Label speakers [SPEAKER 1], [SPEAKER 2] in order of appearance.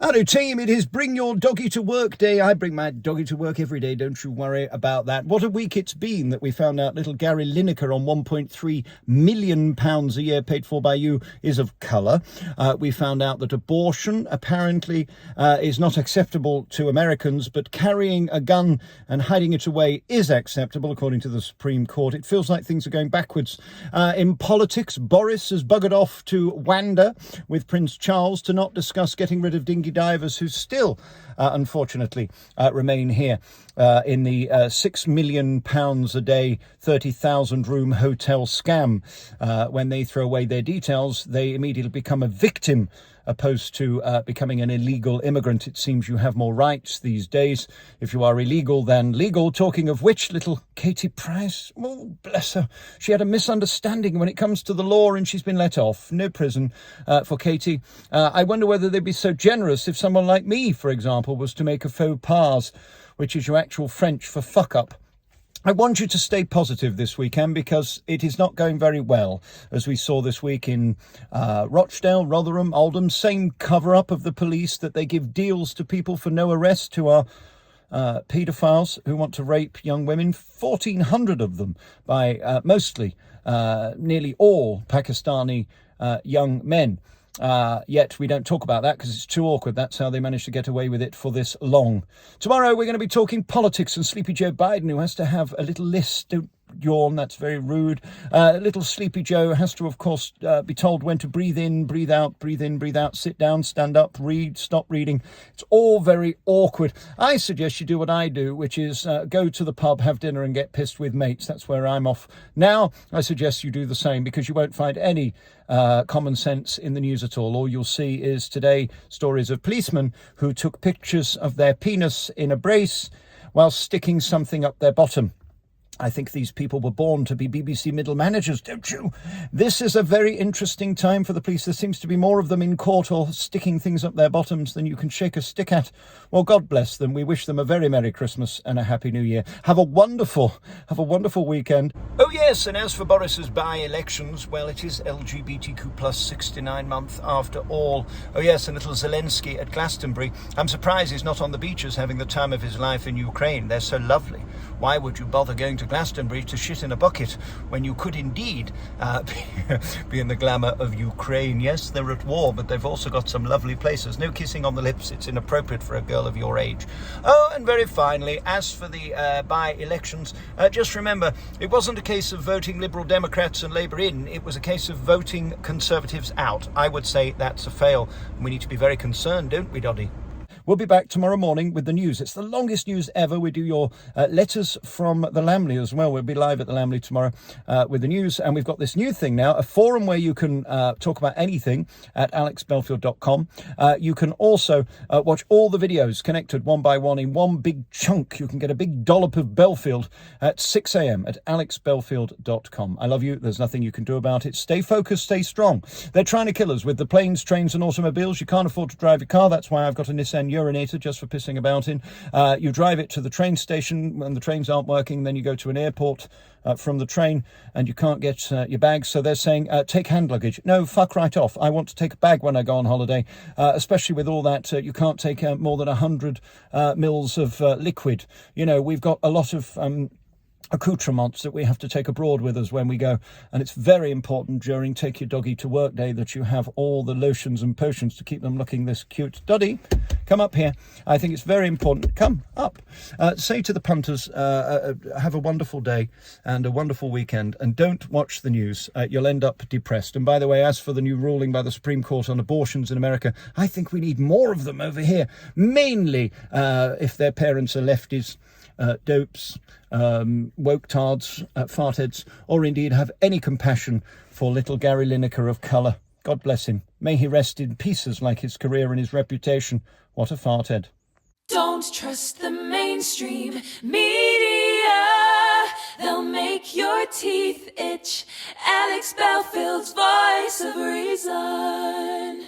[SPEAKER 1] Hello team, it is Bring Your Doggy to Work Day. I bring my doggy to work every day, don't you worry about that. What a week it's been that we found out little Gary Lineker on £1.3 million a year paid for by you is of colour. We found out that abortion apparently is not acceptable to Americans, but carrying a gun and hiding it away is acceptable according to the Supreme Court. It feels like things are going backwards. In politics, Boris has buggered off to Wanda with Prince Charles to not discuss getting rid of dinghy divers who still, unfortunately, remain here in the £6 million a day, 30,000 room hotel scam. When they throw away their details, they immediately become a victim opposed to becoming an illegal immigrant. It seems you have more rights these days if you are illegal than legal. Talking of which, little Katie Price, oh, bless her, she had a misunderstanding when it comes to the law and she's been let off. No prison for Katie. I wonder whether they'd be so generous if someone like me, for example, was to make a faux pas, which is your actual French for fuck up. I want you to stay positive this weekend because it is not going very well, as we saw this week in Rochdale, Rotherham, Oldham. Same cover-up of the police that they give deals to people for no arrest who are paedophiles who want to rape young women, 1,400 of them by mostly, nearly all Pakistani young men. Yet we don't talk about that because it's too awkward. That's how they managed to get away with it for this long. Tomorrow we're going to be talking politics and Sleepy Joe Biden, who has to have a little list. Don't yawn, that's very rude. Little Sleepy Joe has to, of course, be told when to breathe in, breathe out, sit down, stand up, read, stop reading. It's all very awkward. I suggest you do what I do, which is go to the pub, have dinner and get pissed with mates. That's where I'm off now. I suggest you do the same because you won't find any common sense in the news at all. All you'll see is today stories of policemen who took pictures of their penis in a brace while sticking something up their bottom. I think these people were born to be BBC middle managers, don't you? This is a very interesting time for the police. There seems to be more of them in court or sticking things up their bottoms than you can shake a stick at. Well, God bless them. We wish them a very Merry Christmas and a Happy New Year. Have a wonderful weekend. Oh yes, and as for Boris's by-elections, well, it is LGBTQ plus 69 month after all. Oh yes, and little Zelensky at Glastonbury. I'm surprised he's not on the beaches having the time of his life in Ukraine. They're so lovely. Why would you bother going to Glastonbury to shit in a bucket when you could indeed be in the glamour of Ukraine? Yes, they're at war, but they've also got some lovely places. No kissing on the lips. It's inappropriate for a girl of your age. Oh, and very finally, as for the by-elections, just remember, it wasn't a case of voting Liberal Democrats and Labour in. It was a case of voting Conservatives out. I would say that's a fail. We need to be very concerned, don't we, Doddy? We'll be back tomorrow morning with the news. It's the longest news ever. We do your letters from the Lamley as well. We'll be live at the Lamley tomorrow with the news. And we've got this new thing now, a forum where you can talk about anything at alexbelfield.com. You can also watch all the videos connected one by one in one big chunk. You can get a big dollop of Belfield at 6 a.m. at alexbelfield.com. I love you. There's nothing you can do about it. Stay focused, stay strong. They're trying to kill us with the planes, trains and automobiles. You can't afford to drive your car. That's why I've got a Nissan urinator just for pissing about in. You drive it to the train station when the trains aren't working, then you go to an airport from the train and you can't get your bags, so they're saying take hand luggage. No, fuck right off. I want to take a bag when I go on holiday, especially with all that. You can't take more than 100 mils of liquid. You know, we've got a lot of accoutrements that we have to take abroad with us when we go, and it's very important during Take Your Doggy to Work Day that you have all the lotions and potions to keep them looking this cute. Doddy, come up here. I think it's very important. Come up. Say to the punters, have a wonderful day and a wonderful weekend, and don't watch the news. You'll end up depressed. And by the way, as for the new ruling by the Supreme Court on abortions in America, I think we need more of them over here, mainly if their parents are lefties, dopes, woke-tards, fartheads, or indeed have any compassion for little Gary Lineker of colour. God bless him. May he rest in pieces like his career and his reputation. What a farthead.
[SPEAKER 2] Don't trust the mainstream media. They'll make your teeth itch. Alex Belfield's voice of reason.